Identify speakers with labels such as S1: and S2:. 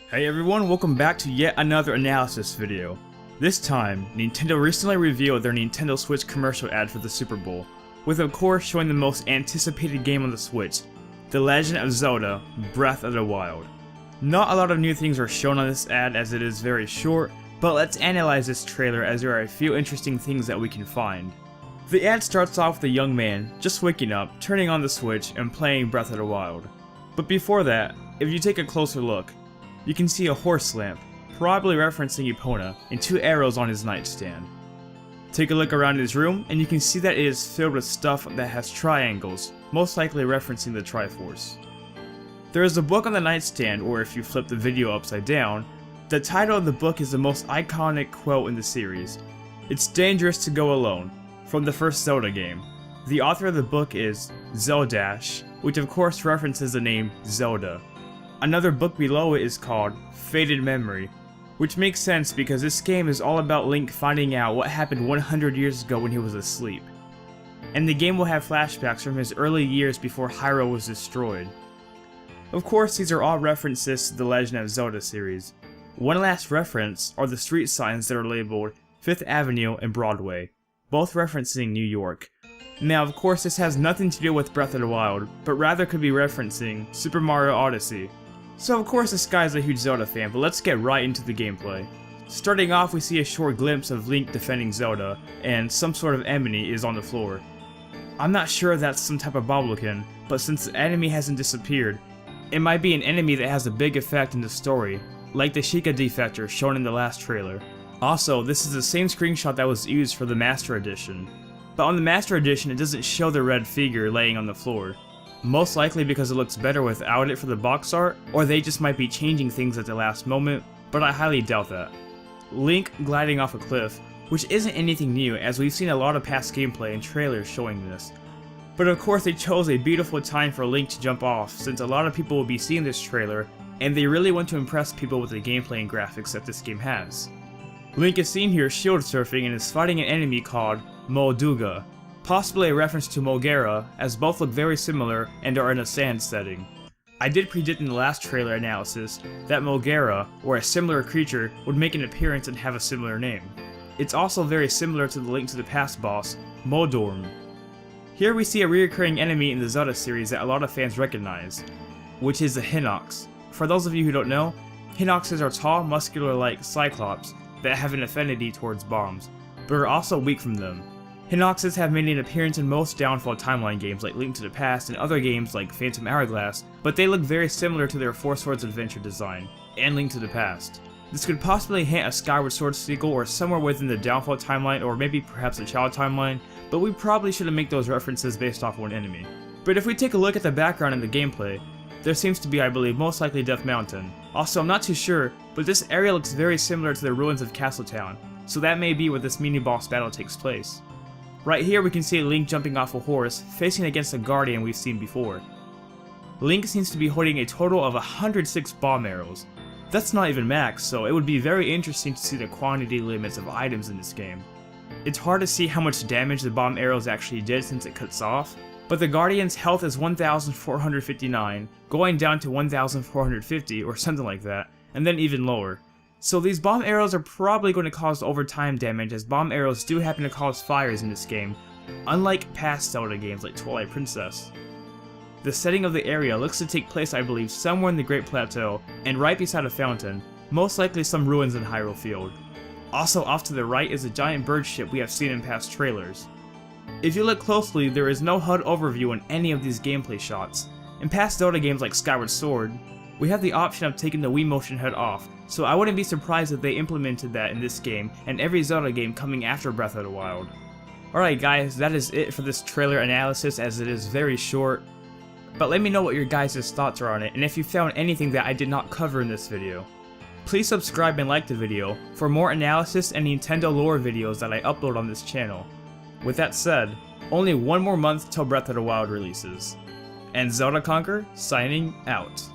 S1: Hey everyone, welcome back to yet another analysis video. This time, Nintendo recently revealed their Nintendo Switch commercial ad for the Super Bowl, with of course showing the most anticipated game on the Switch, The Legend of Zelda: Breath of the Wild. Not a lot of new things are shown on this ad as it is very short, but let's analyze this trailer as there are a few interesting things that we can find. The ad starts off with a young man just waking up, turning on the Switch, and playing Breath of the Wild. But before that, if you take a closer look, you can see a horse lamp, probably referencing Epona, and two arrows on his nightstand. Take a look around his room, and you can see that it is filled with stuff that has triangles, most likely referencing the Triforce. There is a book on the nightstand, or if you flip the video upside down, the title of the book is the most iconic quote in the series. "It's dangerous to go alone," from the first Zelda game. The author of the book is Zelda, which of course references the name Zelda. Another book below it is called Faded Memory, which makes sense because this game is all about Link finding out what happened 100 years ago when he was asleep. And the game will have flashbacks from his early years before Hyrule was destroyed. Of course, these are all references to the Legend of Zelda series. One last reference are the street signs that are labeled 5th Avenue and Broadway, both referencing New York. Now of course this has nothing to do with Breath of the Wild, but rather could be referencing Super Mario Odyssey. So of course this guy's a huge Zelda fan, but let's get right into the gameplay. Starting off, we see a short glimpse of Link defending Zelda, and some sort of enemy is on the floor. I'm not sure if that's some type of bobblekin, but since the enemy hasn't disappeared, it might be an enemy that has a big effect in the story, like the Sheikah defector shown in the last trailer. Also, this is the same screenshot that was used for the Master Edition. But on the Master Edition, it doesn't show the red figure laying on the floor. Most likely because it looks better without it for the box art, or they just might be changing things at the last moment, but I highly doubt that. Link gliding off a cliff, which isn't anything new as we've seen a lot of past gameplay and trailers showing this. But of course they chose a beautiful time for Link to jump off since a lot of people will be seeing this trailer, and they really want to impress people with the gameplay and graphics that this game has. Link is seen here shield surfing and is fighting an enemy called Molduga, possibly a reference to Mulgera, as both look very similar and are in a sand setting. I did predict in the last trailer analysis that Mulgera, or a similar creature, would make an appearance and have a similar name. It's also very similar to the Link to the Past boss, Moldorm. Here we see a recurring enemy in the Zelda series that a lot of fans recognize, which is the Hinox. For those of you who don't know, Hinoxes are tall, muscular-like cyclops that have an affinity towards bombs, but are also weak from them. Hinoxes have made an appearance in most Downfall timeline games like Link to the Past and other games like Phantom Hourglass, but they look very similar to their Four Swords Adventure design, and Link to the Past. This could possibly hint a Skyward Sword sequel or somewhere within the Downfall timeline or maybe perhaps the Child timeline, but we probably shouldn't make those references based off one enemy. But if we take a look at the background in the gameplay, there seems to be, I believe, most likely Death Mountain. Also, I'm not too sure, but this area looks very similar to the ruins of Castletown, so that may be where this mini-boss battle takes place. Right here we can see Link jumping off a horse, facing against a guardian we've seen before. Link seems to be holding a total of 106 bomb arrows. That's not even max, so it would be very interesting to see the quantity limits of items in this game. It's hard to see how much damage the bomb arrows actually did since it cuts off, but the Guardian's health is 1,459, going down to 1,450 or something like that, and then even lower. So these bomb arrows are probably going to cause overtime damage as bomb arrows do happen to cause fires in this game, unlike past Zelda games like Twilight Princess. The setting of the area looks to take place, I believe, somewhere in the Great Plateau and right beside a fountain, most likely some ruins in Hyrule Field. Also off to the right is a giant bird ship we have seen in past trailers. If you look closely, there is no HUD overview in any of these gameplay shots. In past Zelda games like Skyward Sword, we have the option of taking the Wii Motion HUD off, so I wouldn't be surprised if they implemented that in this game and every Zelda game coming after Breath of the Wild. Alright guys, that is it for this trailer analysis as it is very short, but let me know what your guys' thoughts are on it and if you found anything that I did not cover in this video. Please subscribe and like the video for more analysis and Nintendo lore videos that I upload on this channel. With that said, only one more month till Breath of the Wild releases. And Zelda Conquer, signing out.